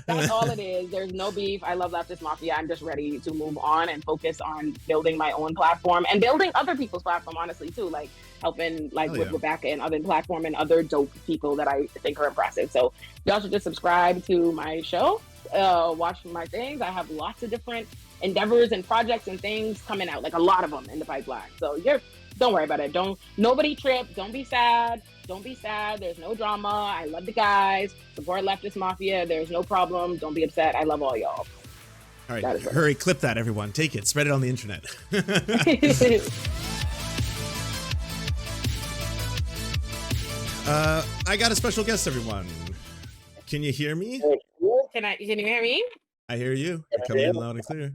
That's all it is. There's no beef. I love Leftist Mafia. I'm just ready to move on and focus on building my own platform and building other people's platform, honestly, too. Like helping like Hell with yeah. Rebecca and other platform and other dope people that I think are impressive. So y'all should just subscribe to my show, watch my things. I have lots of different endeavors and projects and things coming out, like a lot of them in the pipeline. So don't worry about it. Nobody trip. Don't be sad. Don't be sad. There's no drama. I love the guys. Support Leftist Mafia. There's no problem. Don't be upset. I love all y'all. All right, hurry, clip that, everyone. Take it. Spread it on the internet. I got a special guest, everyone. Can you hear me? Can you hear me? I hear you. You're coming in loud and clear.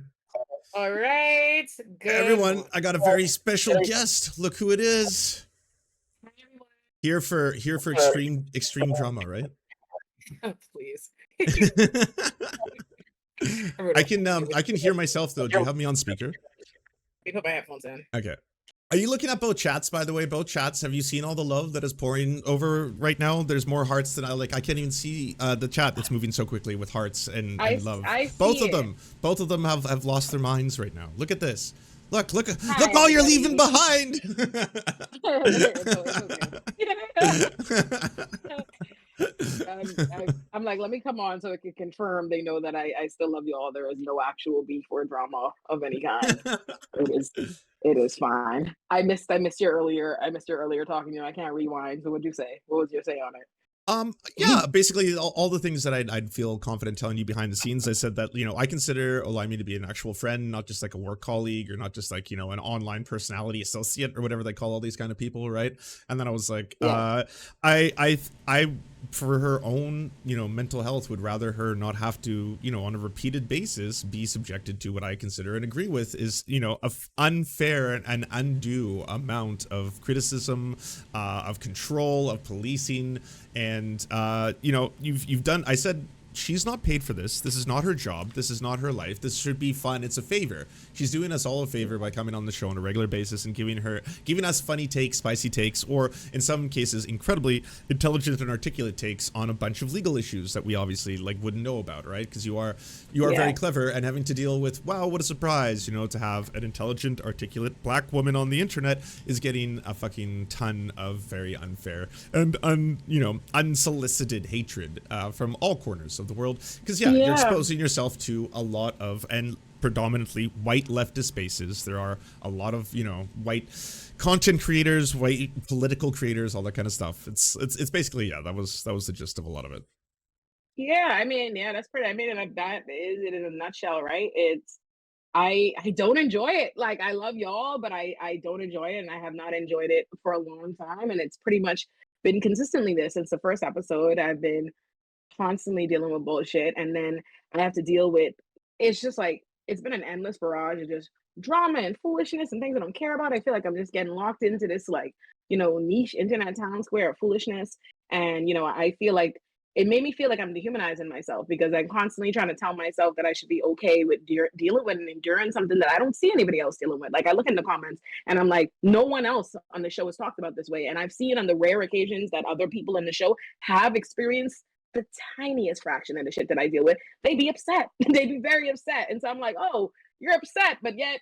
All right. Good. Everyone, I got a very special guest. Look who it is. Here for extreme drama, right? Please. I can hear myself though. Do you have me on speaker? Let me put my headphones in. Okay. Are you looking at both chats, by the way? Both chats. Have you seen all the love that is pouring over right now? There's more hearts than I can't even see the chat. It's moving so quickly with hearts and love. Both of them have lost their minds right now. Look at this. Look all you're leaving behind. I'm like, let me come on so I can confirm they know that I still love y'all. There is no actual beef or drama of any kind. It is fine. I missed you earlier. I missed you earlier talking to you. I can't rewind. So what'd you say? What was your say on it? Yeah, basically all the things that I'd feel confident telling you behind the scenes. I said that, I consider Olayemi to be an actual friend, not just like a work colleague or not just like, an online personality associate or whatever they call all these kind of people, right? And then I was like, yeah. I for her own, mental health would rather her not have to, on a repeated basis be subjected to what I consider and agree with is, a unfair and undue amount of criticism, of control, of policing. And, you've done, I said, she's not paid for this. This is not her job. This is not her life. This should be fun. It's a favor. She's doing us all a favor by coming on the show on a regular basis and giving us funny takes, spicy takes, or in some cases, incredibly intelligent and articulate takes on a bunch of legal issues that we obviously wouldn't know about, right? Because you are very clever and having to deal with, wow, what a surprise, to have an intelligent, articulate black woman on the internet is getting a fucking ton of very unfair and unsolicited hatred from all corners of the world, because you're exposing yourself to a lot of and predominantly white leftist spaces. There are a lot of white content creators, white political creators, all that kind of stuff. It's basically that was the gist of a lot of it. That's pretty. That is it in a nutshell, right? It's I don't enjoy it. Like, I love y'all, but I don't enjoy it, and I have not enjoyed it for a long time, and it's pretty much been consistently this since the first episode. I've been constantly dealing with bullshit, and then I have to deal with, it's just like it's been an endless barrage of just drama and foolishness and things I don't care about. I feel like I'm just getting locked into this niche internet town square of foolishness, and I feel like it made me feel like I'm dehumanizing myself because I'm constantly trying to tell myself that I should be okay with dealing with and enduring something that I don't see anybody else dealing with. Like, I look in the comments and I'm like, no one else on the show has talked about this way, and I've seen on the rare occasions that other people in the show have experienced the tiniest fraction of the shit that I deal with, they'd be upset. They'd be very upset. And so I'm like, oh, you're upset, but yet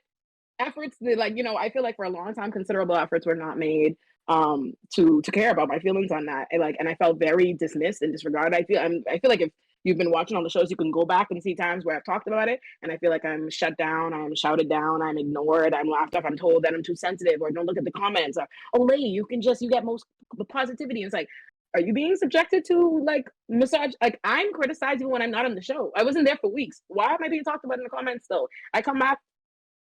efforts that, I feel like for a long time, considerable efforts were not made to care about my feelings on that. And I felt very dismissed and disregarded. I feel like if you've been watching all the shows, you can go back and see times where I've talked about it, and I feel like I'm shut down, I'm shouted down, I'm ignored, I'm laughed off, I'm told that I'm too sensitive, or don't look at the comments, or you get most the positivity. And it's like, are you being subjected to massage? Like, I'm criticized even when I'm not on the show. I wasn't there for weeks. Why am I being talked about in the comments still? I come back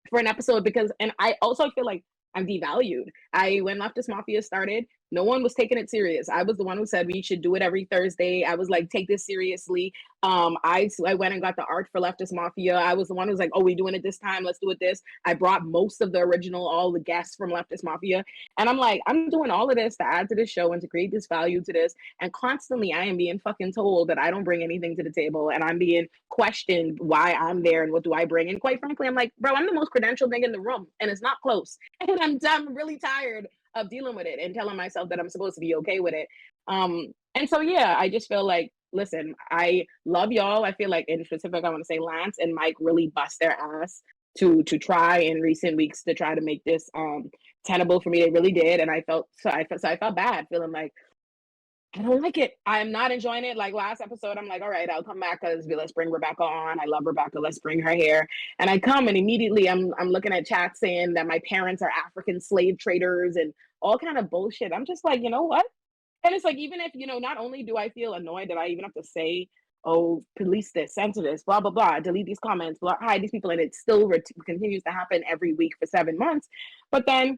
for an episode and I also feel like I'm devalued. When Leftist Mafia started, no one was taking it serious. I was the one who said we should do it every Thursday. I was like, take this seriously. I went and got the art for Leftist Mafia. I was the one who was like, oh, we doing it this time. Let's do it this. I brought most of the original, all the guests from Leftist Mafia. And I'm like, I'm doing all of this to add to this show and to create this value to this. And constantly I am being fucking told that I don't bring anything to the table. And I'm being questioned why I'm there and what do I bring. And quite frankly, I'm like, bro, I'm the most credentialed thing in the room and it's not close. And I'm really tired of dealing with it and telling myself that I'm supposed to be okay with it. And so, I just feel like listen, I love y'all. I feel like in specific, I want to say Lance and Mike really bust their ass to try in recent weeks to try to make this tenable for me. They really did, and I felt bad, feeling like I don't like it. I'm not enjoying it. Like last episode, I'm like, all right, I'll come back because let's bring Rebecca on. I love Rebecca. Let's bring her here. And I come and immediately I'm looking at chat saying that my parents are African slave traders and all kind of bullshit. I'm just like, you know what? And it's like, even if, not only do I feel annoyed that I even have to say, oh, police this, censor this, blah, blah, blah, delete these comments, hide these people, and it still continues to happen every week for 7 months. But then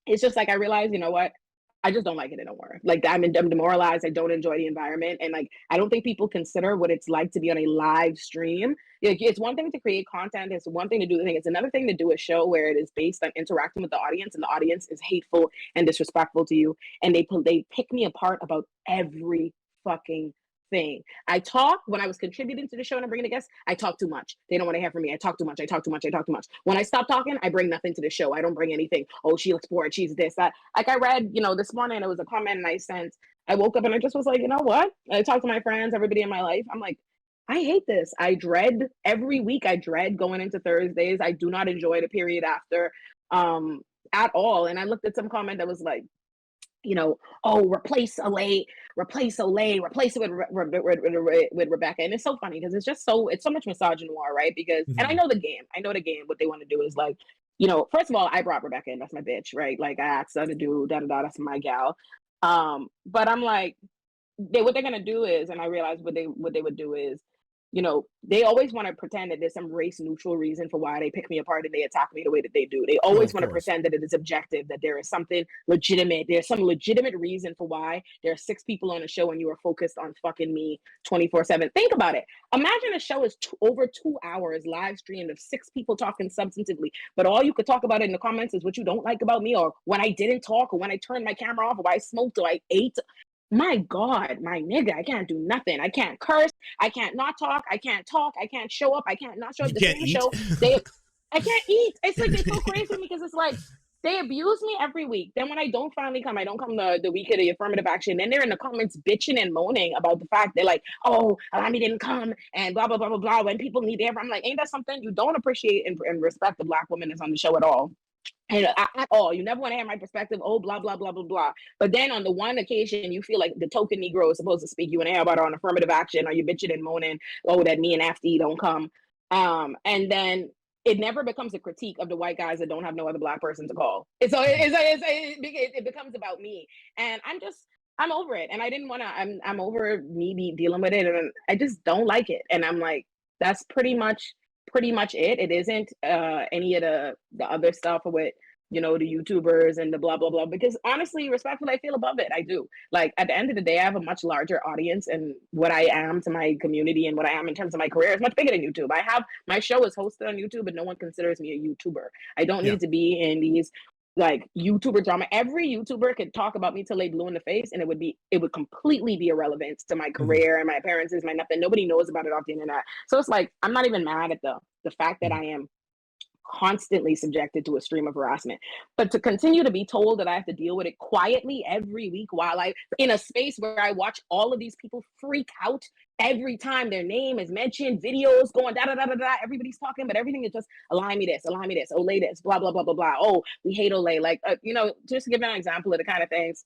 it's just like I realize, you know what? I just don't like it anymore. Like I'm demoralized. I don't enjoy the environment, and like I don't think people consider what it's like to be on a live stream. Like, it's one thing to create content. It's one thing to do the thing. It's another thing to do a show where it is based on interacting with the audience, and the audience is hateful and disrespectful to you, and they pick me apart about every fucking thing. I talk when I was contributing to the show and I'm bringing a guest. I talk too much. They don't want to hear from me. I talk too much. I talk too much. I talk too much. When I stop talking, I bring nothing to the show. I don't bring anything. Oh, she looks bored. She's this, that. Like I read, this morning it was a comment and I sent. I woke up and I just was like, you know what? I talked to my friends, everybody in my life. I'm like, I hate this. I dread every week. I dread going into Thursdays. I do not enjoy the period after at all. And I looked at some comment that was like, oh, replace it with Rebecca. And it's so funny because it's so much misogynoir, right? Because, and I know the game, what they want to do is like, first of all, I brought Rebecca in, that's my bitch, right? Like I asked her to do that's my gal. But I'm like, what they're going to do is, and I realized what they would do is, they always want to pretend that there's some race neutral reason for why they pick me apart and they attack me the way that they do. They always want to pretend that it is objective, that there is something legitimate. There's some legitimate reason for why there are 6 people on a show and you are focused on fucking me 24/7. Think about it. Imagine a show is over 2 hours live streamed of 6 people talking substantively, but all you could talk about in the comments is what you don't like about me, or when I didn't talk, or when I turned my camera off, or I smoked, or I ate. My God, my nigga, I can't do nothing. I can't curse. I can't not talk. I can't talk. I can't show up. I can't not show up. You can't eat? I can't eat. It's like, it's so crazy because it's like, they abuse me every week. Then when I don't finally come, I don't come the week of the affirmative action. Then they're in the comments bitching and moaning about the fact they're like, oh, Alami didn't come and blah, blah, blah, blah, blah. When people need their, I'm like, ain't that something you don't appreciate and respect the Black woman that's on the show at all? And at all, you never want to hear my perspective. Oh, blah blah blah blah blah. But then on the one occasion, you feel like the token Negro is supposed to speak. You want to hear about it on affirmative action, or you bitching and moaning, oh, that me and FD don't come. And then it never becomes a critique of the white guys that don't have no other Black person to call. It becomes about me, and I'm over it. And I didn't want to. I'm over me dealing with it, and I just don't like it. And I'm like, that's pretty much it. It isn't any of the other stuff with the YouTubers and the blah blah blah, because honestly, respectfully, I feel above it. I do. Like at the end of the day, I have a much larger audience, and what I am to my community and what I am in terms of my career is much bigger than YouTube. My show is hosted on YouTube, but no one considers me a YouTuber. I don't need to be in these like YouTuber drama. Every YouTuber could talk about me till they blue in the face, and it would completely be irrelevant to my career and my appearances, my nothing. Nobody knows about it off the internet. So it's like, I'm not even mad at the fact that I am constantly subjected to a stream of harassment, but to continue to be told that I have to deal with it quietly every week while in a space where I watch all of these people freak out every time their name is mentioned, videos going da da da da da, everybody's talking, but everything is just Olayemi this, Olay this, blah blah blah blah blah. Oh, we hate Olay. Like just to give an example of the kind of things,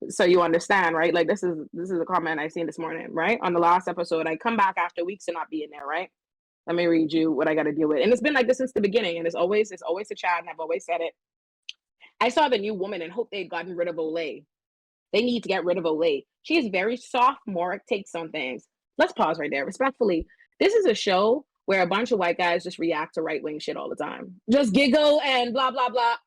so you understand, right? Like this is a comment I seen this morning, right? On the last episode, I come back after weeks of not being there, right? Let me read you what I got to deal with. And it's been like this since the beginning. And it's always a chat, and I've always said it. I saw the new woman and hope they'd gotten rid of Olay. They need to get rid of Olay. She is very sophomoric takes on things. Let's pause right there. Respectfully, this is a show where a bunch of white guys just react to right-wing shit all the time. Just giggle and blah, blah, blah.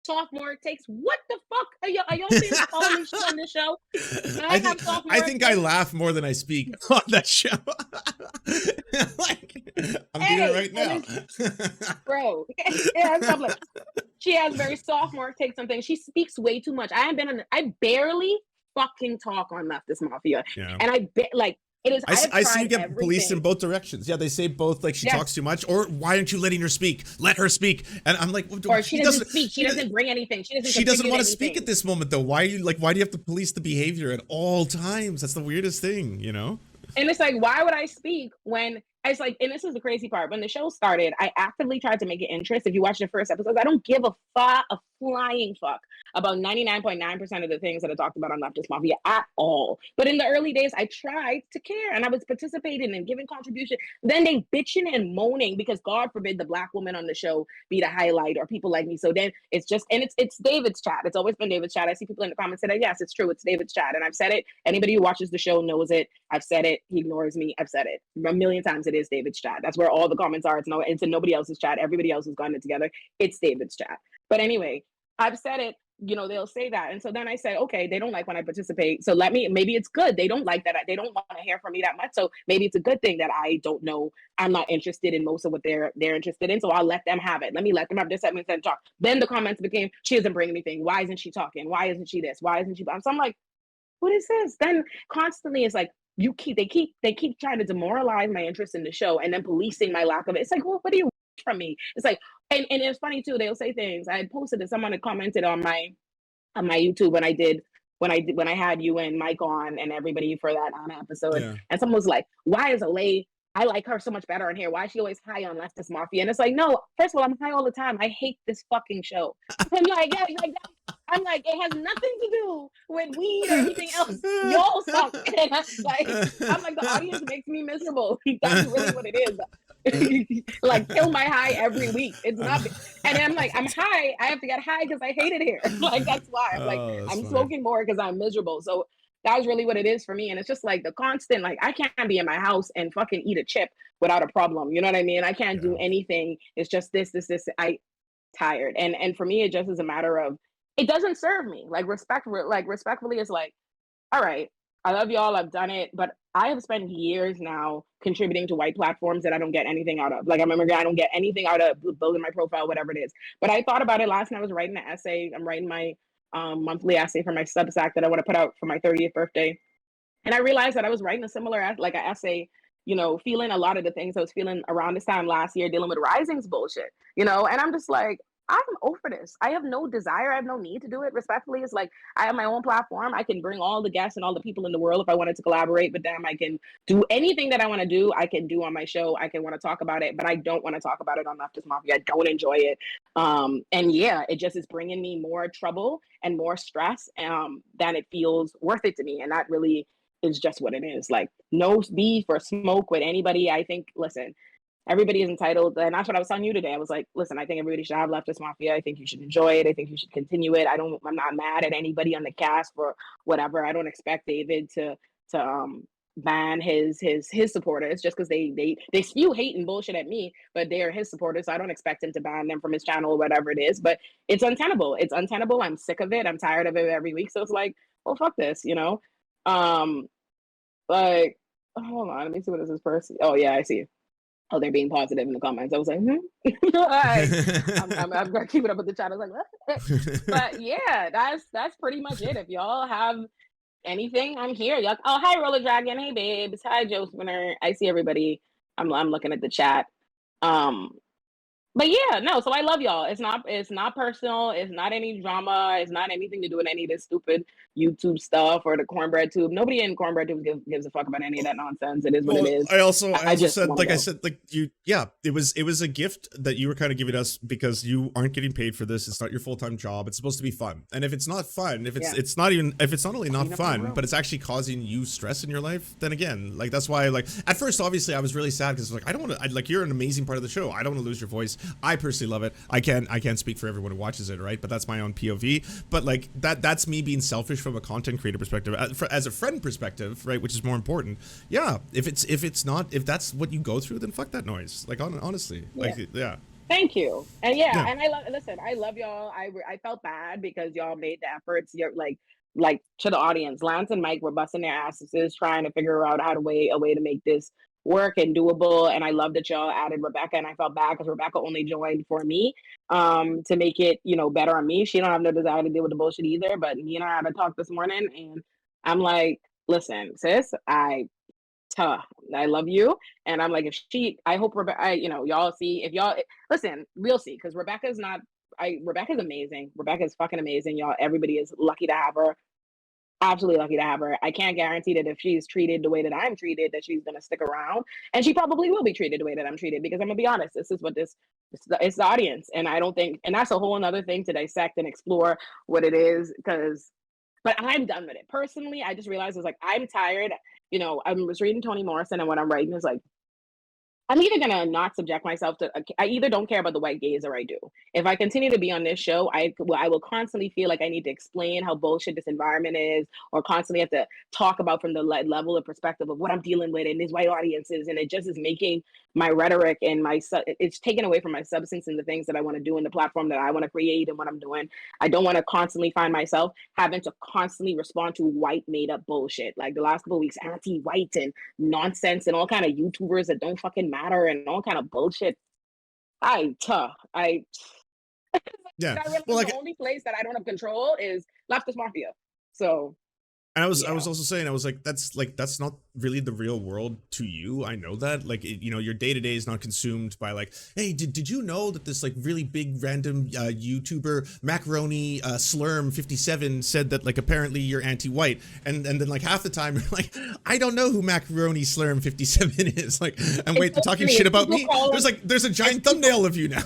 Sophomore takes. What the fuck are y'all seeing all this shit on this show? I think I laugh more than I speak on that show. Like, I'm doing it right now, bro. She has very sophomore takes on things. She speaks way too much. I barely fucking talk on Leftist Mafia, and I see you get policed in both directions. Yeah, they say both, like she talks too much, or why aren't you letting her speak? Let her speak. And I'm like, or she doesn't speak. She doesn't bring anything. She doesn't want to speak at this moment, though. Why do you have to police the behavior at all times? That's the weirdest thing, And it's like, why would I speak when it's like, and this is the crazy part. When the show started, I actively tried to make it interest. If you watch the first episodes, I don't give a flying fuck about 99.9% of the things that I talked about on Leftist Mafia at all. But in the early days, I tried to care and I was participating and giving contribution. Then they bitching and moaning because God forbid the black woman on the show be the highlight or people like me. So then it's just, and it's David's chat. It's always been David's chat. I see people in the comments say, yes, it's true. It's David's chat. And I've said it. Anybody who watches the show knows it. I've said it. He ignores me. I've said it a million times. It is David's chat. That's where all the comments are. It's in nobody else's chat. Everybody else has gotten it together. It's David's chat. But anyway, I've said it. They'll say that. And so then I say, okay, they don't like when I participate. So maybe it's good. They don't like that. They don't want to hear from me that much. So maybe it's a good thing that I don't know. I'm not interested in most of what they're interested in. So I'll let them have it. Let me let them have this, let me talk. Then the comments became, she doesn't bring anything. Why isn't she talking? Why isn't she this? Why isn't she? So I'm like, what is this? Then constantly it's like, they keep trying to demoralize my interest in the show and then policing my lack of it. It's like, well, what do you want from me? It's like, and it's funny too. They'll say things. I had posted it. Someone had commented on my YouTube when I had you and Mike on and everybody for that episode. Yeah. And someone was like, why is Olay? I like her so much better in here. Why is she always high on Leftist Mafia? And it's like, no, first of all, I'm high all the time. I hate this fucking show. I'm like, yeah, I'm like, it has nothing to do with weed or anything else. Y'all suck. And I'm like, the audience makes me miserable. That's really what it is. Like, kill my high every week. It's not, and I'm like, I'm high. I have to get high because I hate it here. Like, that's why. I'm like, I'm funny. Smoking more because I'm miserable. So that was really what it is for me. And it's just like the constant, like, I can't be in my house and fucking eat a chip without a problem. You know what I mean? I can't do anything. It's just this. I tired. And for me, it just is a matter of, it doesn't serve me. Respectfully, it's like, all right, I love y'all. I've done it, but I have spent years now contributing to white platforms that I don't get anything out of. Like, I remember I don't get anything out of building my profile, whatever it is. But I thought about it last night. I was writing an essay. I'm writing my monthly essay for my Substack that I want to put out for my 30th birthday. And I realized that I was writing a similar, like an essay, feeling a lot of the things I was feeling around this time last year, dealing with Rising's bullshit, and I'm just like, I'm over this. I have no desire. I have no need to do it. Respectfully, it's like, I have my own platform. I can bring all the guests and all the people in the world if I wanted to collaborate with them. I can do anything that I want to do. I can do on my show. I can want to talk about it, but I don't want to talk about it on Leftist Mafia. I don't enjoy it. And yeah, it just is bringing me more trouble and more stress than it feels worth it to me. And that really is just what it is. Like, no beef or smoke with anybody. I think, listen, everybody is entitled, and that's what I was telling you today. I was like, listen, I think everybody should have Leftist Mafia. I think you should enjoy it. I think you should continue it. I'm not mad at anybody on the cast for whatever. I don't expect David to ban his supporters just because they spew hate and bullshit at me, but they are his supporters. So I don't expect him to ban them from his channel or whatever it is. But it's untenable. It's untenable. I'm sick of it. I'm tired of it every week. So it's like, well, fuck this, Like, hold on, let me see what this is first. Oh yeah, I see. Oh, they're being positive in the comments. I was like, I'm gonna keep it up with the chat. I was like, what? But yeah, that's pretty much it. If y'all have anything, I'm here. Y'all, oh, hi, Roller Dragon. Hey, babes. Hi, Joe Spinner. I see everybody. I'm looking at the chat. But yeah, no, so I love y'all. It's not personal. It's not any drama. It's not anything to do with any of this stupid YouTube stuff or the cornbread tube. Nobody in cornbread tube gives a fuck about any of that nonsense. It is what it is. I also said, like I said, like it was a gift that you were kind of giving us because you aren't getting paid for this. It's not your full-time job. It's supposed to be fun. And if it's not fun, if it's not only not fun, but it's actually causing you stress in your life, then again, like, that's why, like, at first, obviously, I was really sad because, like, I don't want to, like, you're an amazing part of the show. I don't want to lose your voice. I personally love it. I can't speak for everyone who watches it, right? But that's my own POV. But like that's me being selfish from a content creator perspective. As a friend perspective, right, which is more important. Yeah, if that's what you go through, then fuck that noise. Like, honestly, like, yeah. Thank you. And and I love y'all. I felt bad because y'all made the efforts. You're like to the audience, Lance and Mike were busting their asses trying to figure out a way to make this work and doable. And I love that y'all added Rebecca, and I felt bad because Rebecca only joined for me to make it better on me. She don't have no desire to deal with the bullshit either, but me and her had a talk this morning, and I'm like, listen, sis, I love you, and I'm like, I hope Rebecca, y'all see, if y'all listen, we'll see, because Rebecca's amazing. Rebecca's fucking amazing, y'all. Everybody is lucky to have her. absolutely lucky to have her. I can't guarantee that if she's treated the way that I'm treated, that she's gonna stick around, and she probably will be treated the way that I'm treated. Because I'm gonna be honest, this is what this it's the audience, and I don't think, and that's a whole another thing to dissect and explore what it is. Because, but I'm done with it personally. I just realized, it's like, I'm tired. You know, I was reading Toni Morrison, and what I'm writing is like, I'm either gonna not subject myself to. I either don't care about the white gaze, or I do. If I continue to be on this show, I will constantly feel like I need to explain how bullshit this environment is, or constantly have to talk about from the level of perspective of what I'm dealing with in these white audiences, and it just is making my rhetoric and it's taken away from my substance and the things that I want to do in the platform that I want to create and what I'm doing. I don't want to constantly find myself having to constantly respond to white made up bullshit. Like the last couple of weeks, anti-white and nonsense and all kind of YouTubers that don't fucking matter and all kind of bullshit. I Yeah. I realize Well, like, the only place that I don't have control is Leftist Mafia. So and I yeah. was also saying, I was like, that's not really the real world to you. I know that, like, you know, your day to day is not consumed by like, hey, did you know that this like really big random YouTuber Macaroni Slurm 57 said that like apparently you're anti-white, and then like half the time you're like, I don't know who Macaroni Slurm 57 is, like, and wait, they're talking shit about me. There's a giant thumbnail of you now.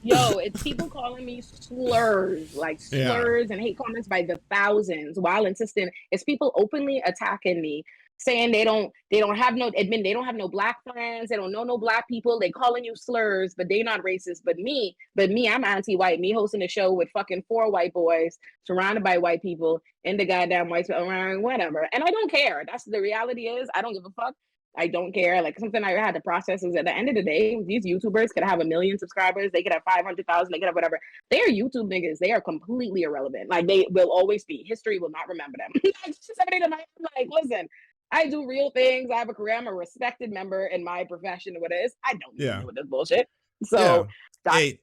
Yo, it's people calling me slurs, like slurs and hate comments by the thousands, while insisting. It's people openly attacking me, saying they don't have no admit, they don't have no black friends, they don't know no black people. They calling you slurs, but they not racist. But me, I'm anti-white. Me hosting a show with fucking 4 white boys surrounded by white people in the goddamn white around whatever, and I don't care. That's the reality. Is I don't give a fuck. I don't care. Like, something I had to process is, at the end of the day, these YouTubers could have 1 million subscribers. They could have 500,000. They could have whatever. They are YouTube niggas. They are completely irrelevant. Like, they will always be. History will not remember them. Somebody tonight, like, listen, I do real things. I have a career. I'm a respected member in my profession. What it is, I don't need to deal with this bullshit. Yeah. So that's Hey,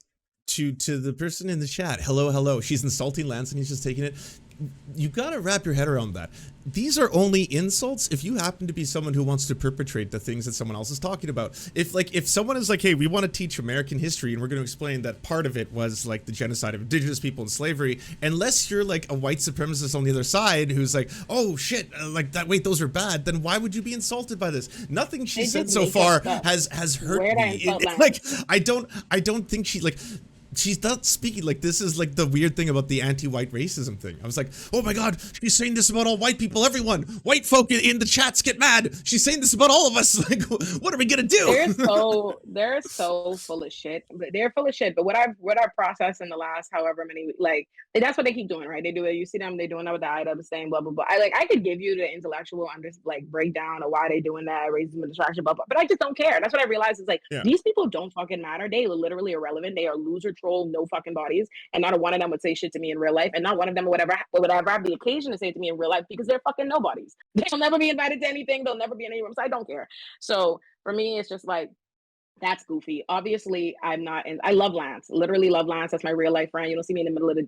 to the person in the chat, hello. She's insulting Lance and he's just taking it. You gotta wrap your head around that. These are only insults if you happen to be someone who wants to perpetrate the things that someone else is talking about. If someone is like, hey, we want to teach American history and we're going to explain that part of it was like the genocide of indigenous people and slavery, unless you're like a white supremacist on the other side who's like, oh shit, like that, wait, those are bad, then why would you be insulted by this? Nothing she said so far has hurt me. Like, I don't think she, like, she's not speaking like, this is like the weird thing about the anti-white racism thing. I was like, oh my god, she's saying this about all white people, everyone. White folk in the chats get mad. She's saying this about all of us. Like, what are we gonna do? They're so full of shit. They're full of shit. But what I've processed in the last however many, like, that's what they keep doing, right? They do it. You see them, they doing that with the IW, saying blah blah blah. I could give you the intellectual breakdown of why they doing that, racism and distraction, blah blah. But I just don't care. That's what I realized is, like, these people don't fucking matter. They are literally irrelevant. They are loser troll, no fucking bodies, and not one of them would say shit to me in real life, and not one of them would ever have the occasion to say it to me in real life, because they're fucking nobodies. They'll never be invited to anything. They'll never be in any rooms. I don't care. So for me, it's just like, that's goofy. Obviously, I'm not. And I love Lance. Literally love Lance. That's my real life friend. You don't see me in the middle of the.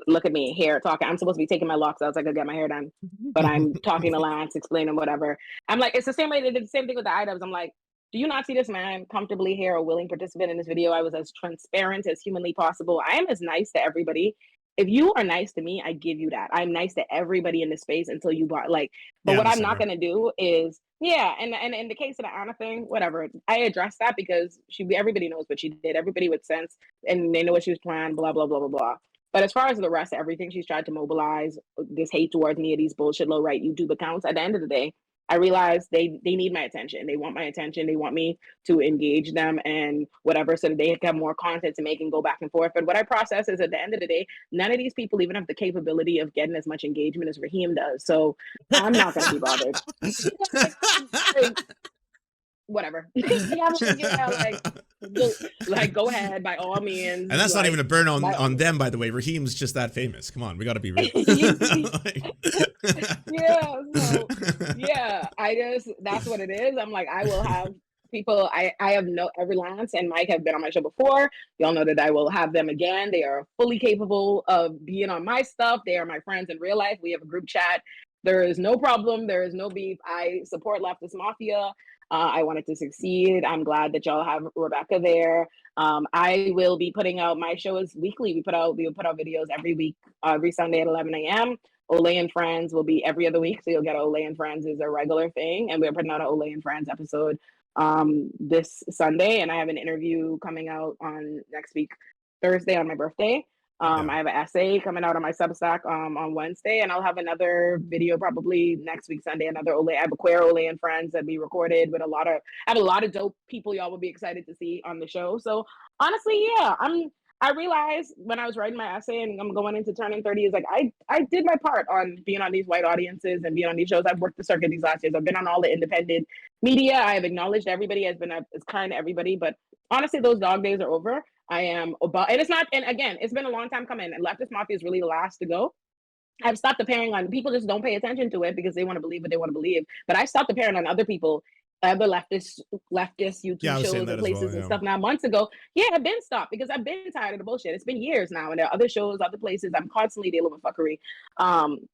Look at me here talking. I'm supposed to be taking my locks out so I could get my hair done, but I'm talking to Lance, explaining whatever. I'm like, it's the same way they did the same thing with the IDubs. I'm like, do you not see this man comfortably here, a willing participant in this video? I was as transparent as humanly possible. I am as nice to everybody. If you are nice to me, I give you that. I'm nice to everybody in this space until you bought, like, but what I'm not going to do is, and in the case of the Anna thing, whatever, I addressed that because everybody knows what she did. Everybody with sense, and they know what she was planning, blah, blah, blah, blah, blah. But as far as the rest of everything she's tried to mobilize, this hate towards me, these bullshit low right YouTube accounts, at the end of the day, I realize they need my attention. They want my attention. They want me to engage them and whatever, so that they have more content to make and go back and forth. But what I process is, at the end of the day, none of these people even have the capability of getting as much engagement as Raheem does. So I'm not going to be bothered. Whatever. Like, go ahead by all means. And that's not even a burn on them, by the way. Raheem's just that famous. Come on, we got to be real. That's what it is. I'm like, I will have people. I have every Lance and Mike have been on my show before. Y'all know that I will have them again. They are fully capable of being on my stuff. They are my friends in real life. We have a group chat. There is no problem. There is no beef. I support Leftist Mafia. I wanted to succeed. I'm glad that y'all have Rebecca there. I will be putting out, my show is weekly. We will put out videos every week, every Sunday at 11 a.m. Olay and Friends will be every other week, so you'll get Olay and Friends is a regular thing, and we're putting out an Olay and Friends episode this Sunday, and I have an interview coming out on next week Thursday on my birthday. Yeah. I have an essay coming out on my Substack on Wednesday, and I'll have another video probably next week Sunday. Another Olay. I have a queer Olay and Friends that we recorded with I have a lot of dope people y'all will be excited to see on the show. So honestly, yeah, I realized when I was writing my essay and I'm going into turning 30 is like I did my part on being on these white audiences and being on these shows. I've worked the circuit these last years. I've been on all the independent media. I have acknowledged everybody, as kind to everybody, but honestly, those dog days are over. I am about, and it's not, and again, it's been a long time coming, and Leftist Mafia is really the last to go. I've stopped appearing on, people just don't pay attention to it because they want to believe what they want to believe. But I stopped appearing on other people, other leftist YouTube shows and places and stuff now months ago. Yeah, I've been stopped because I've been tired of the bullshit. It's been years now, and there are other shows, other places. I'm constantly dealing with fuckery.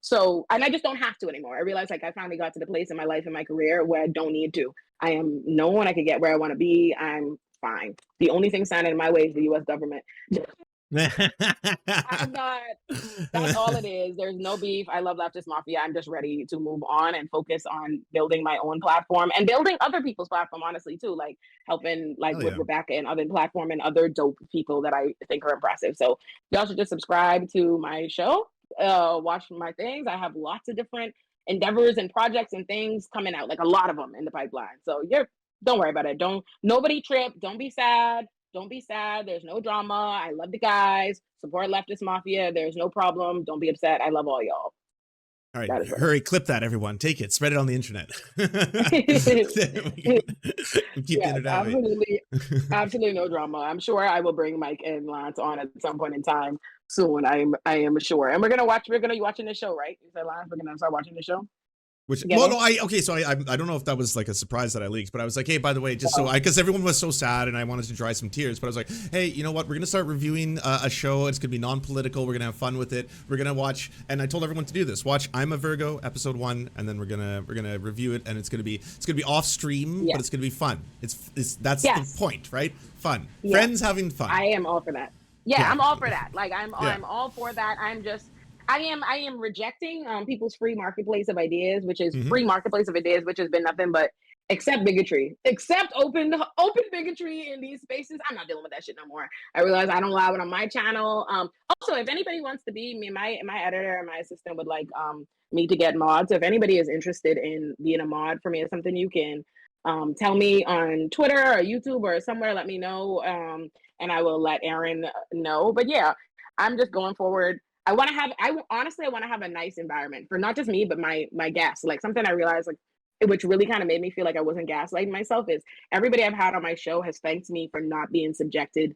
So, and I just don't have to anymore. I realized like I finally got to the place in my life and my career where I don't need to. I am known. I can get where I want to be. I'm fine. The only thing standing in my way is the U.S. government. I'm not, that's all it is. There's no beef. I love Leftist Mafia. I'm just ready to move on and focus on building my own platform and building other people's platform, honestly, too. Like helping with Rebecca and other platform and other dope people that I think are impressive. So y'all should just subscribe to my show, watch my things. I have lots of different endeavors and projects and things coming out, like a lot of them in the pipeline. So don't worry about it. Nobody trip. Don't be sad. Don't be sad. There's no drama. I love the guys. Support Leftist Mafia. There's no problem. Don't be upset. I love all y'all. All right, hurry, clip that, everyone. Take it, spread it on the internet. Keep the internet. Absolutely no drama. I'm sure I will bring Mike and Lance on at some point in time soon. I am sure. And we're gonna be watching the show, right? You said Lance, we're gonna start watching the show. Which, well, no, I don't know if that was like a surprise that I leaked, but I was like, hey, by the way, just because everyone was so sad and I wanted to dry some tears, but I was like, hey, you know what? We're going to start reviewing a show. It's going to be non-political. We're going to have fun with it. We're going to watch, and I told everyone to do this. Watch I'm a Virgo, episode 1, and then we're going to review it, and it's going to be off stream, but it's going to be fun. That's the point, right? Fun. Yeah. Friends having fun. I am all for that. Yeah, I'm all for that. Like I'm all for that. I am rejecting people's free marketplace of ideas, which is free marketplace of ideas, which has been nothing but accept bigotry, accept open bigotry in these spaces. I'm not dealing with that shit no more. I realize I don't allow it on my channel. Also, if anybody wants to be me, my editor and my assistant would like me to get mods. So if anybody is interested in being a mod for me or something, you can tell me on Twitter or YouTube or somewhere. Let me know, and I will let Aaron know. But yeah, I'm just going forward. I want to have a nice environment for not just me, but my guests. Like something I realized, like, which really kind of made me feel like I wasn't gaslighting myself, is everybody I've had on my show has thanked me for not being subjected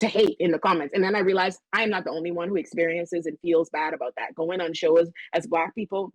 to hate in the comments. And then I realized I'm not the only one who experiences and feels bad about that. Going on shows as Black people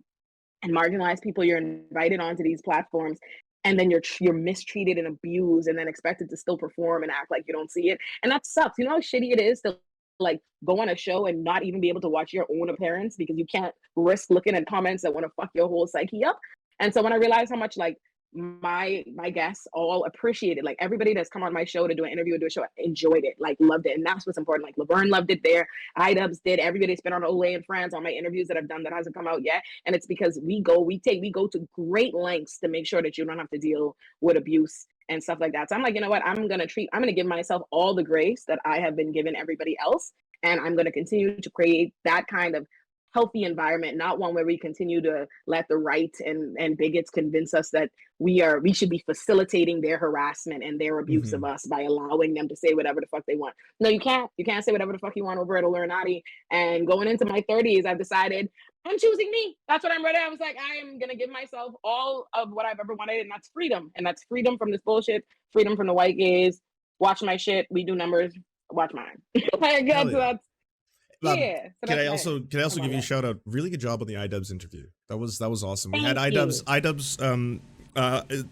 and marginalized people, you're invited onto these platforms, and then you're mistreated and abused, and then expected to still perform and act like you don't see it. And that sucks. You know how shitty it is to like go on a show and not even be able to watch your own appearance because you can't risk looking at comments that want to fuck your whole psyche up. And so when I realized how much like my guests all appreciated, like everybody that's come on my show to do an interview or do a show enjoyed it, like loved it. And that's what's important. Like Laverne loved it there, iDubbbz did, everybody's been on Olay and Friends on my interviews that I've done that hasn't come out yet. And it's because we go to great lengths to make sure that you don't have to deal with abuse and stuff like that. So I'm like, you know what? I'm going to give myself all the grace that I have been given everybody else. And I'm going to continue to create that kind of healthy environment, not one where we continue to let the right and bigots convince us that we should be facilitating their harassment and their abuse of us by allowing them to say whatever the fuck they want. No, you can't. You can't say whatever the fuck you want over at Illuminati. And going into my 30s, I've decided I'm choosing me. That's what I'm ready. I was like, I am going to give myself all of what I've ever wanted, and that's freedom. And that's freedom from this bullshit, freedom from the white gaze. Watch my shit. We do numbers. Watch mine. Yeah. So can I also give you a shout out? Really good job on the iDubbbz interview. That was awesome. We had iDubbbz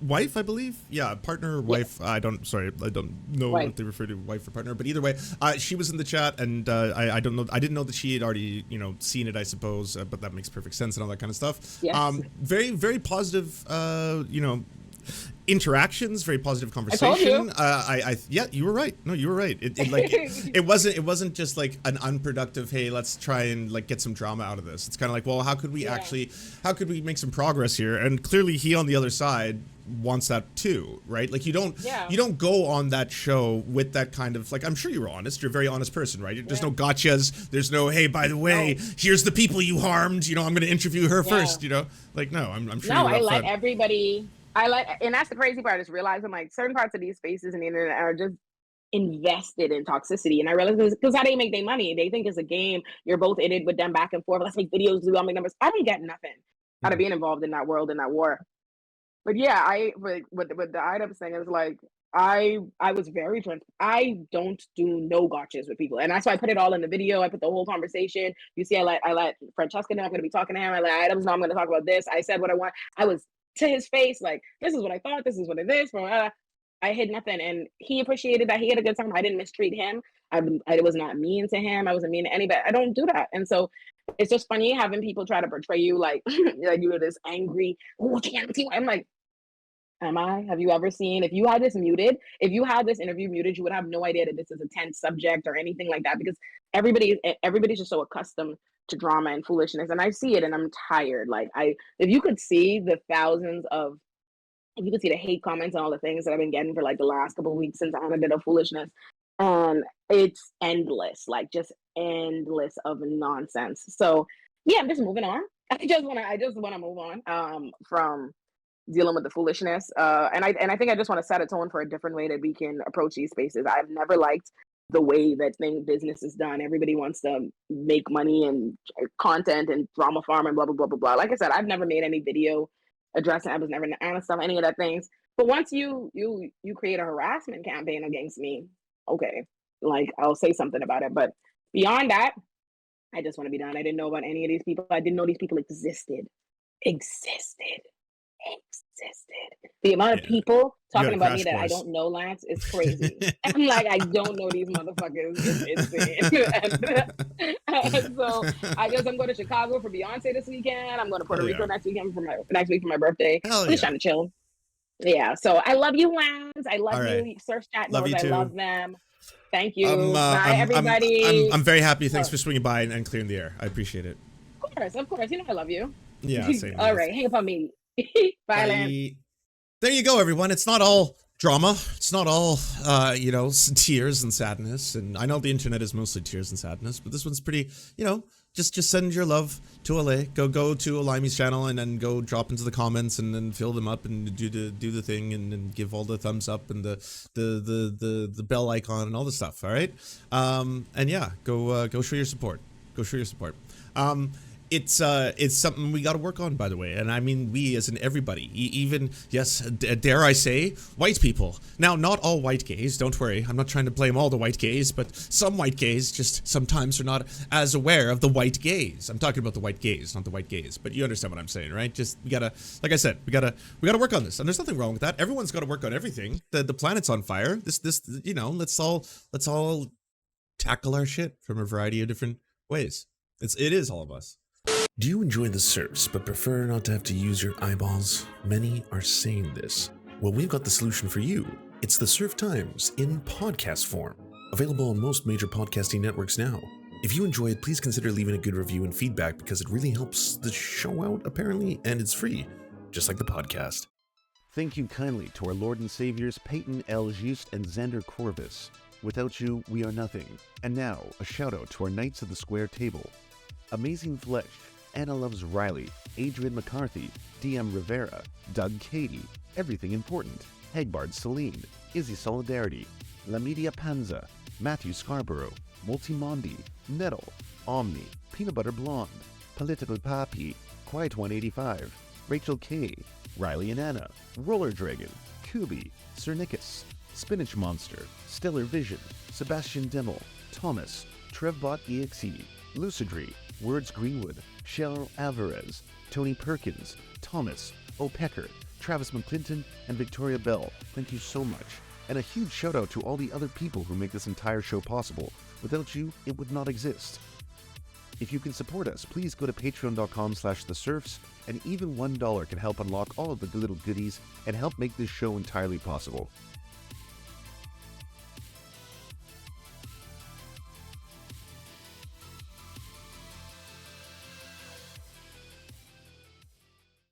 wife, I believe. Yeah, partner, wife. I don't know if they refer to wife or partner, but either way, she was in the chat, and I don't know. I didn't know that she had already seen it, I suppose, but that makes perfect sense and all that kind of stuff. Yes. Very very positive. interactions, very positive I told conversation. you. Yeah, you were right. No, you were right. It wasn't just like an unproductive, hey, let's try and like get some drama out of this. It's kind of like, well, how could we make some progress here? And clearly he on the other side wants that too, right? Like you don't go on that show with that kind of, like, I'm sure you were honest. You're a very honest person, right? There's no gotchas. There's no, hey, by the way, here's the people you harmed. You know, I'm going to interview her first. You know, like, no, I'm sure. No, I let everybody. And that's the crazy part, is realizing like certain parts of these spaces in the internet are just invested in toxicity. And I realize because how they make their money, they think it's a game. You're both in it with them back and forth. Let's make videos, do all make numbers. I don't get nothing out of being involved in that world, in that war. But yeah, with the items thing, it was like I was very I don't do no gotchas with people, and that's why I put it all in the video. I put the whole conversation. You see, I let Francesca know I'm going to be talking to him. I let items know I'm going to talk about this. I said what I want. I was to his face like, this is what I thought. This is what it is. I hid nothing, and he appreciated that. He had a good time. I didn't mistreat him. I was not mean to him. I wasn't mean to anybody. I don't do that, and so it's just funny having people try to portray you like like you were this angry. Oh, I'm like, am I? Have you ever seen, if you had this interview muted, you would have no idea that this is a tense subject or anything like that, because everybody's just so accustomed to drama and foolishness. And I see it and I'm tired. Like if you could see the if you could see the hate comments and all the things that I've been getting for like the last couple of weeks since Anna did a foolishness, it's endless, like just endless of nonsense. So yeah, I'm just moving on. I just want to move on from dealing with the foolishness. And I think I just want to set a tone for a different way that we can approach these spaces. I've never liked the way that business is done. Everybody wants to make money and content and drama farm and blah blah blah blah blah. Like I said, I've never made any video addressing. I was never Anna stuff, any of that things. But once you create a harassment campaign against me, okay, like I'll say something about it. But beyond that, I just want to be done. I didn't know about any of these people. I didn't know these people existed. The amount of people talking about me that I don't know, Lance, is crazy. I'm like, I don't know these motherfuckers. It's insane. And so I'm going to Chicago for Beyonce this weekend. I'm going to Puerto Rico next week for my birthday. I'm just trying to chill. Yeah. So I love you, Lance. I love you. Surf Chat knows I love them. Thank you. Bye, everybody. I'm very happy. Thanks for swinging by and clearing the air. I appreciate it. Of course. You know I love you. Yeah. Same. All right. Hang up on me. Bye, Lance. There you go, everyone. It's not all drama. It's not all, tears and sadness. And I know the internet is mostly tears and sadness, but this one's pretty, just send your love to Olay. Go to Olayemi's channel and then go drop into the comments and then fill them up and do the thing and then give all the thumbs up and the bell icon and all the stuff. All right. And yeah, go show your support. Go show your support. It's something we got to work on, by the way, and I mean we as in everybody, even, yes, dare I say, white people. Now, not all white gays, don't worry, I'm not trying to blame all the white gays, but some white gays just sometimes are not as aware of the white gays. I'm talking about the white gays, not the white gays, but you understand what I'm saying, right? Just, we gotta, like I said, we gotta work on this, and there's nothing wrong with that. Everyone's got to work on everything. The planet's on fire. This, let's all tackle our shit from a variety of different ways. It is all of us. Do you enjoy the Serfs but prefer not to have to use your eyeballs? Many are saying this. Well, we've got the solution for you. It's the Serf Times in podcast form. Available on most major podcasting networks now. If you enjoy it, please consider leaving a good review and feedback because it really helps the show out, apparently, and it's free, just like the podcast. Thank you kindly to our Lord and Saviors Peyton L. Just and Xander Corvus. Without you, we are nothing. And now, a shout out to our Knights of the Square Table. Amazing Flesh, Anna Loves Riley, Adrian McCarthy, DM Rivera, Doug Cady, Everything Important, Hagbard Celine, Izzy Solidarity, La Media Panza, Matthew Scarborough, Multimondi, Nettle, Omni, Peanut Butter Blonde, Political Papi, Quiet 185, Rachel K, Riley and Anna, Roller Dragon, Kubi, Cernicus, Spinach Monster, Stellar Vision, Sebastian Dimmel, Thomas, Trevbot EXE, Lucidry, Words Greenwood, Cheryl Alvarez, Tony Perkins, Thomas, O'Pecker, Travis McClinton, and Victoria Bell. Thank you so much. And a huge shout out to all the other people who make this entire show possible. Without you, it would not exist. If you can support us, please go to patreon.com/theserfs, and even $1 can help unlock all of the little goodies and help make this show entirely possible.